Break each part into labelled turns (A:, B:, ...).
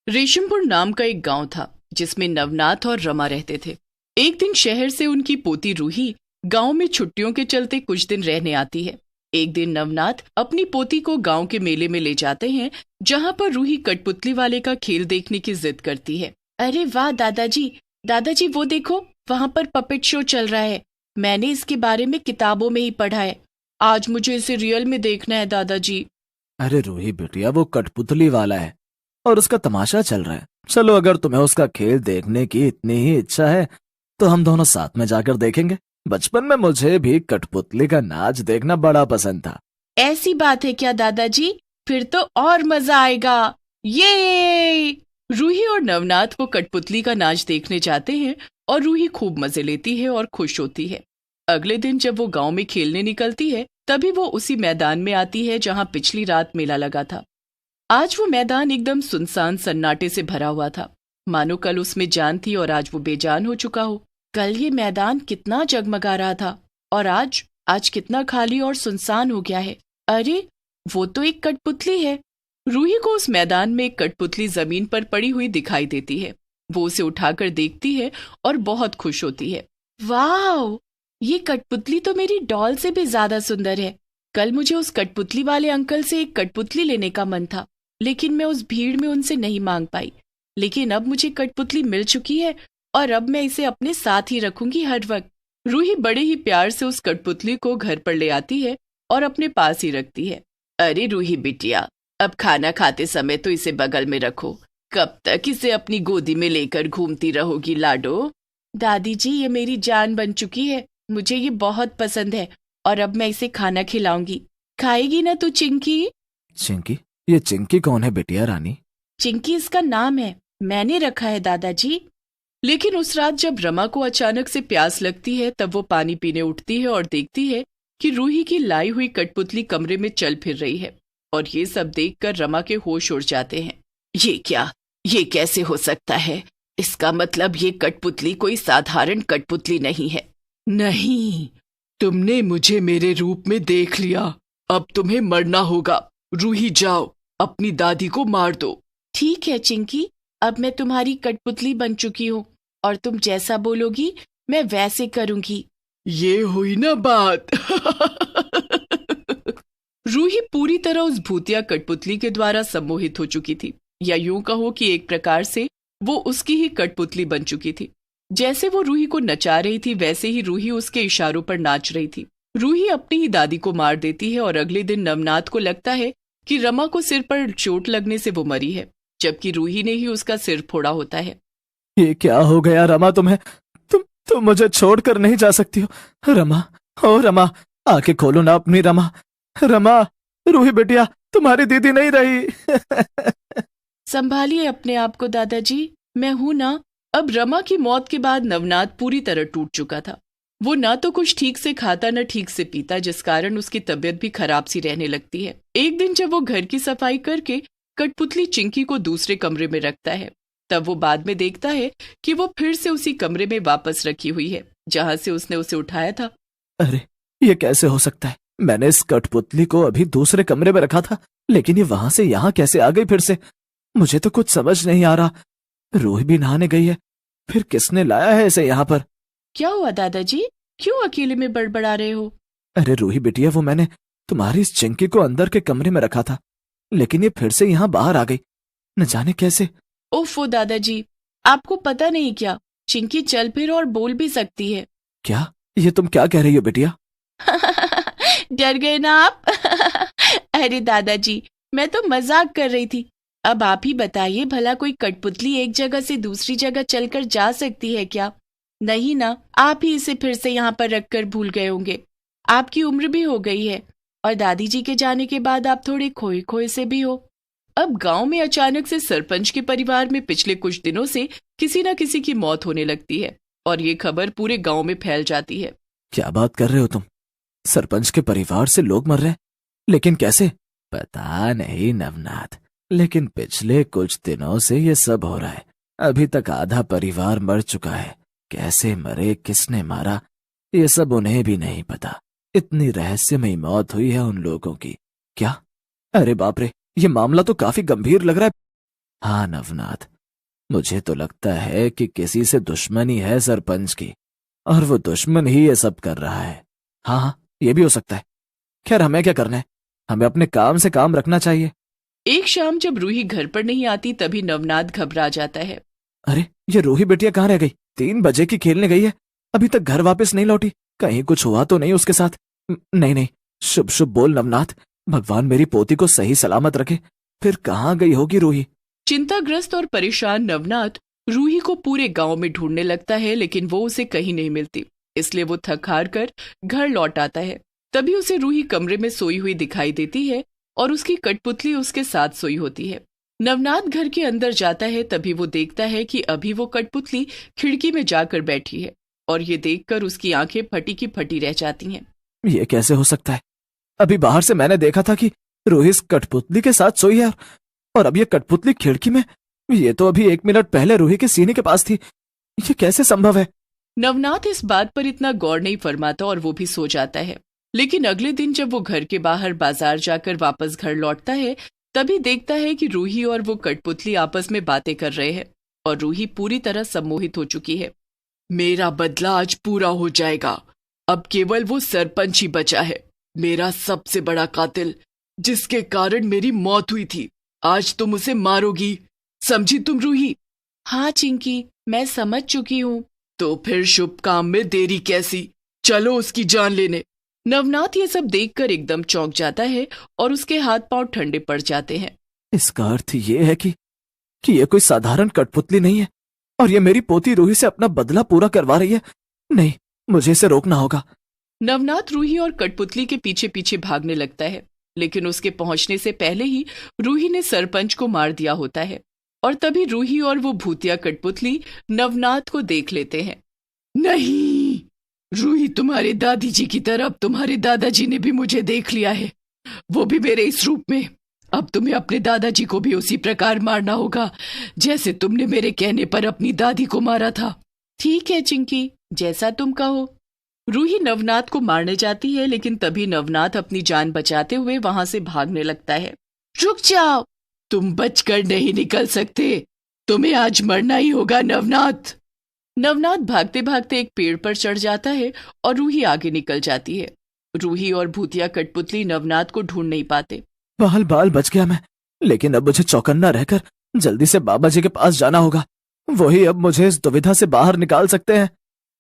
A: रेशमपुर नाम का एक गांव था जिसमें नवनाथ और रमा रहते थे। एक दिन शहर से उनकी पोती रूही गांव में छुट्टियों के चलते कुछ दिन रहने आती है। एक दिन नवनाथ अपनी पोती को गांव के मेले में ले जाते हैं, जहां पर रूही कठपुतली वाले का खेल देखने की जिद करती है। अरे वाह दादाजी, दादाजी वो देखो, वहां पर पपेट शो चल रहा है। मैंने इसके बारे में किताबों में ही पढ़ा है। आज मुझे इसे रियल में देखना है दादाजी।
B: अरे रूही बिटिया, वो कठपुतली वाला है और उसका तमाशा चल रहा है। चलो, अगर तुम्हें उसका खेल देखने की इतनी ही इच्छा है तो हम दोनों साथ में जाकर देखेंगे। बचपन में मुझे भी कठपुतली का नाच देखना बड़ा पसंद था।
A: ऐसी बात है क्या दादाजी? फिर तो और मजा आएगा। ये रूही और नवनाथ वो कठपुतली का नाच देखने जाते हैं और रूही खूब मजे लेती है और खुश होती है। अगले दिन जब वो गांव में खेलने निकलती है, तभी वो उसी मैदान में आती है जहां पिछली रात मेला लगा था। आज वो मैदान एकदम सुनसान सन्नाटे से भरा हुआ था, मानो कल उसमें जान थी और आज वो बेजान हो चुका हो। कल ये मैदान कितना जगमगा रहा था और आज कितना खाली और सुनसान हो गया है। अरे वो तो एक कठपुतली है। रूही को उस मैदान में एक कठपुतली जमीन पर पड़ी हुई दिखाई देती है। वो उसे उठाकर देखती है और बहुत खुश होती है। वाह, ये कठपुतली तो मेरी डॉल से भी ज्यादा सुंदर है। कल मुझे उस कठपुतली वाले अंकल से एक कठपुतली लेने का मन था, लेकिन मैं उस भीड़ में उनसे नहीं मांग पाई। लेकिन अब मुझे कठपुतली मिल चुकी है और अब मैं इसे अपने साथ ही रखूंगी हर वक्त। रूही बड़े ही प्यार से उस कठपुतली को घर पर ले आती है और अपने पास ही रखती है। अरे रूही बिटिया, अब खाना खाते समय तो इसे बगल में रखो। कब तक इसे अपनी गोदी में लेकर घूमती रहोगी लाडो? दादी जी, ये मेरी जान बन चुकी है। मुझे ये बहुत पसंद है और अब मैं इसे खाना खिलाऊंगी। खाएगी ना तू चिंकी?
B: चिंकी? ये चिंकी कौन है बिटिया रानी?
A: चिंकी इसका नाम है, मैंने रखा है दादाजी। लेकिन उस रात जब रमा को अचानक से प्यास लगती है, तब वो पानी पीने उठती है और देखती है कि रूही की लाई हुई कठपुतली कमरे में चल फिर रही है। और ये सब देखकर रमा के होश उड़ जाते हैं। ये क्या, ये कैसे हो सकता है? इसका मतलब ये कठपुतली कोई साधारण कठपुतली नहीं है। नहीं, तुमने मुझे मेरे रूप में देख लिया। अब तुम्हें मरना होगा। रूही जाओ, अपनी दादी को मार दो। ठीक है चिंकी, अब मैं तुम्हारी कठपुतली बन चुकी हूँ और तुम जैसा बोलोगी मैं वैसे करूंगी। ये हुई ना बात। रूही पूरी तरह उस भूतिया कठपुतली के द्वारा सम्मोहित हो चुकी थी, या यूं कहो कि एक प्रकार से वो उसकी ही कठपुतली बन चुकी थी। जैसे वो रूही को नचा रही थी, वैसे ही रूही उसके इशारों पर नाच रही थी। रूही अपनी ही दादी को मार देती है और अगले दिन नवनाथ को लगता है कि रमा को सिर पर चोट लगने से वो मरी है, जबकि रूही ने ही उसका सिर फोड़ा होता है।
B: ये क्या हो गया रमा तुम्हें? तुम मुझे छोड़कर नहीं जा सकती हो। रमा, ओ रमा, आंखें खोलो ना अपनी। रमा, रमा, रूही बिटिया, तुम्हारी दीदी नहीं रही।
A: संभालिए अपने आप को दादाजी, मैं हूं ना। अब रमा की मौत के बाद नवनाथ पूरी तरह टूट चुका था। वो ना तो कुछ ठीक से खाता न ठीक से पीता, जिस कारण उसकी तबीयत भी खराब सी रहने लगती है। एक दिन जब वो घर की सफाई करके कठपुतली चिंकी को दूसरे कमरे में रखता है, तब वो बाद में देखता है कि वो फिर से उसी कमरे में वापस रखी हुई है जहां से उसने उसे उठाया था।
B: अरे, ये कैसे हो सकता है? मैंने इस कठपुतली को अभी दूसरे कमरे में रखा था, लेकिन ये वहां से यहाँ कैसे आ गई फिर से? मुझे तो कुछ समझ नहीं आ रहा। रूही भी नहाने गई है, फिर किसने लाया है इसे यहाँ पर?
A: क्या हुआ दादाजी, क्यों अकेले में बड़बड़ा रहे हो?
B: अरे रूही बिटिया, वो मैंने तुम्हारी इस चिंकी को अंदर के कमरे में रखा था, लेकिन ये फिर से यहाँ बाहर आ गई, न जाने कैसे।
A: ओफो दादाजी, आपको पता नहीं क्या, चिंकी चल फिर और बोल भी सकती है।
B: क्या? ये तुम क्या कह रही हो बिटिया?
A: डर गए ना आप? अरे दादाजी, मैं तो मजाक कर रही थी। अब आप ही बताइए, भला कोई कठपुतली एक जगह से दूसरी जगह चलकर जा सकती है क्या? नहीं ना, आप ही इसे फिर से यहाँ पर रखकर भूल गए होंगे। आपकी उम्र भी हो गई है और दादी जी के जाने के बाद आप थोड़े खोए खोए से भी हो। अब गांव में अचानक से सरपंच के परिवार में पिछले कुछ दिनों से किसी न किसी की मौत होने लगती है और ये खबर पूरे गांव में फैल जाती है।
B: क्या बात कर रहे हो तुम? सरपंच के परिवार से लोग मर रहे हैं? लेकिन कैसे? पता नहीं नवनाथ, लेकिन पिछले कुछ दिनों से ये सब हो रहा है। अभी तक आधा परिवार मर चुका है। कैसे मरे, किसने मारा, ये सब उन्हें भी नहीं पता। इतनी रहस्यमयी मौत हुई है उन लोगों की। क्या? अरे बाप रे, ये मामला तो काफी गंभीर लग रहा है। हाँ नवनाथ, मुझे तो लगता है कि किसी से दुश्मनी है सरपंच की, और वो दुश्मन ही ये सब कर रहा है। हाँ हाँ, ये भी हो सकता है। खैर, हमें क्या करना है, हमें अपने काम से काम रखना चाहिए।
A: एक शाम जब रूही घर पर नहीं आती तभी नवनाथ घबरा जाता है।
B: अरे, ये रूही बिटिया कहाँ रह गई? 3 बजे की खेलने गई है, अभी तक घर वापस नहीं लौटी। कहीं कुछ हुआ तो नहीं उसके साथ? नहीं नहीं, शुभ शुभ बोल नवनाथ, भगवान मेरी पोती को सही सलामत रखे। फिर कहाँ गई होगी रूही?
A: चिंताग्रस्त और परेशान नवनाथ रूही को पूरे गांव में ढूंढने लगता है, लेकिन वो उसे कहीं नहीं मिलती। इसलिए वो थक हार कर घर लौट आता है। तभी उसे रूही कमरे में सोई हुई दिखाई देती है और उसकी कठपुतली उसके साथ सोई होती है। नवनाथ घर के अंदर जाता है, तभी वो देखता है कि अभी वो कठपुतली खिड़की में जाकर बैठी है, और ये देखकर उसकी आंखें फटी की फटी रह जाती हैं।
B: ये कैसे हो सकता है? अभी बाहर से मैंने देखा था कि रूही इस कठपुतली के साथ सोई है, और अब ये कठपुतली खिड़की में। ये तो अभी 1 मिनट पहले रूही के सीने के पास थी। ये कैसे संभव है?
A: नवनाथ इस बात पर इतना गौर नहीं फरमाता और वो भी सो जाता है। लेकिन अगले दिन जब वो घर के बाहर बाजार जाकर वापस घर लौटता है, तभी देखता है कि रूही और वो कठपुतली आपस में बातें कर रहे हैं, और रूही पूरी तरह सम्मोहित हो चुकी है। मेरा बदला आज पूरा हो जाएगा। अब केवल वो सरपंच ही बचा है, मेरा सबसे बड़ा कातिल, जिसके कारण मेरी मौत हुई थी। आज तुम उसे मारोगी, समझी तुम रूही? हाँ चिंकी, मैं समझ चुकी हूँ। तो फिर शुभ काम में देरी कैसी, चलो उसकी जान लेने। नवनाथ ये सब देखकर एकदम चौंक जाता है और उसके हाथ पांव ठंडे पड़ जाते हैं।
B: इसका अर्थ ये है कि ये कोई साधारण कठपुतली नहीं है, और ये मेरी पोती रूही से अपना बदला पूरा करवा रही है। नहीं, मुझे इसे रोकना होगा।
A: नवनाथ रूही और कठपुतली के पीछे पीछे भागने लगता है, लेकिन उसके पहुंचने से पहले ही रूही ने सरपंच को मार दिया होता है। और तभी रूही और वो भूतिया कठपुतली नवनाथ को देख लेते हैं। नहीं, रूही तुम्हारे दादी जी की तरह अब तुम्हारे दादाजी ने भी मुझे देख लिया है, वो भी मेरे इस रूप में। अब तुम्हें अपने दादाजी को भी उसी प्रकार मारना होगा जैसे तुमने मेरे कहने पर अपनी दादी को मारा था। ठीक है चिंकी, जैसा तुम कहो। रूही नवनाथ को मारने जाती है, लेकिन तभी नवनाथ अपनी जान बचाते हुए वहां से भागने लगता है। रुक जाओ, तुम बचकर नहीं निकल सकते, तुम्हें आज मरना ही होगा नवनाथ। नवनाथ भागते भागते एक पेड़ पर चढ़ जाता है और रूही आगे निकल जाती है। रूही और भूतिया कठपुतली नवनाथ को ढूंढ नहीं पाते।
B: बाल बाल बच गया मैं, लेकिन अब मुझे चौकन्ना रहकर जल्दी से बाबा जी के पास जाना होगा। वही अब मुझे इस दुविधा से बाहर निकाल सकते हैं।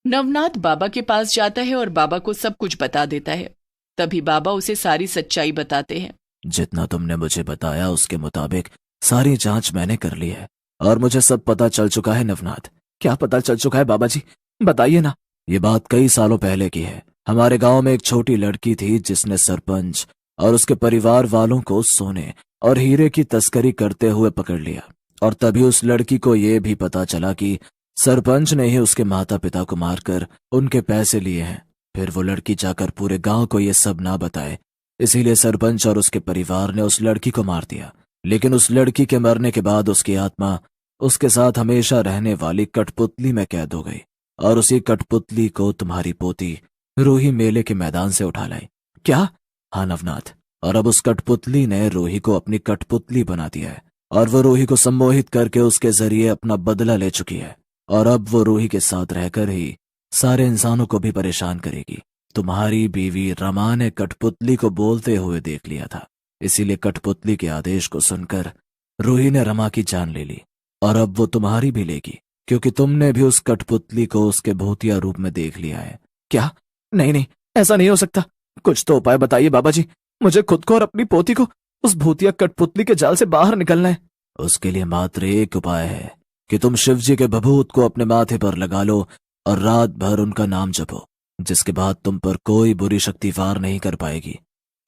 A: नवनाथ बाबा के पास जाता है और बाबा को सब कुछ बता देता है। तभी बाबा उसे सारी सच्चाई बताते हैं।
B: जितना तुमने मुझे बताया उसके मुताबिक सारी जांच मैंने कर ली है, और मुझे सब पता चल चुका है नवनाथ। क्या पता चल चुका है बाबा जी, बताइए ना। ये बात कई सालों पहले की है। हमारे गांव में एक छोटी लड़की थी जिसने सरपंच और उसके परिवार वालों को सोने और हीरे की तस्करी करते हुए पकड़ लिया, और तभी उस लड़की को यह भी पता चला कि सरपंच ने ही उसके माता पिता को मारकर उनके पैसे लिए हैं। फिर वो लड़की जाकर पूरे गांव को ये सब ना बताए, इसीलिए सरपंच और उसके परिवार ने उस लड़की को मार दिया। लेकिन उस लड़की के मरने के बाद उसकी आत्मा उसके साथ हमेशा रहने वाली कठपुतली में कैद हो गई, और उसी कठपुतली को तुम्हारी पोती रूही मेले के मैदान से उठा लाई। क्या? हाँ नवनाथ, और अब उस कठपुतली ने रूही को अपनी कठपुतली बना दिया है, और वो रूही को सम्मोहित करके उसके जरिए अपना बदला ले चुकी है, और अब वो रूही के साथ रहकर ही सारे इंसानों को भी परेशान करेगी। तुम्हारी बीवी रमा ने कठपुतली को बोलते हुए देख लिया था, इसीलिए कठपुतली के आदेश को सुनकर रूही ने रमा की जान ले ली, और अब वो तुम्हारी भी लेगी, क्योंकि तुमने भी उस कठपुतली को उसके भूतिया रूप में देख लिया है। क्या? नहीं नहीं, ऐसा नहीं हो सकता। कुछ तो उपाय बताइए बाबा जी, मुझे खुद को और अपनी पोती को उस भूतिया कठपुतली के जाल से बाहर निकलना है। उसके लिए मात्र एक उपाय है कि तुम शिव जी के भभूत को अपने माथे पर लगा लो और रात भर उनका नाम जपो, जिसके बाद तुम पर कोई बुरी शक्ति वार नहीं कर पाएगी।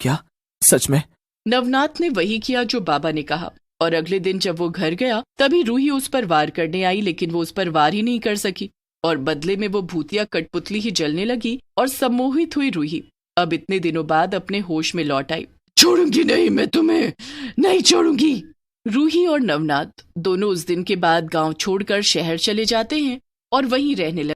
B: क्या? सच में?
A: नवनाथ ने वही किया जो बाबा ने कहा, और अगले दिन जब वो घर गया तभी रूही उस पर वार करने आई, लेकिन वो उस पर वार ही नहीं कर सकी, और बदले में वो भूतिया कठपुतली ही जलने लगी और सम्मोहित हुई रूही अब इतने दिनों बाद अपने होश में लौट आई। छोड़ूंगी नहीं, मैं तुम्हें नहीं छोड़ूंगी। रूही और नवनाथ दोनों उस दिन के बाद गांव छोड़कर शहर चले जाते हैं और वहीं रहने लगते।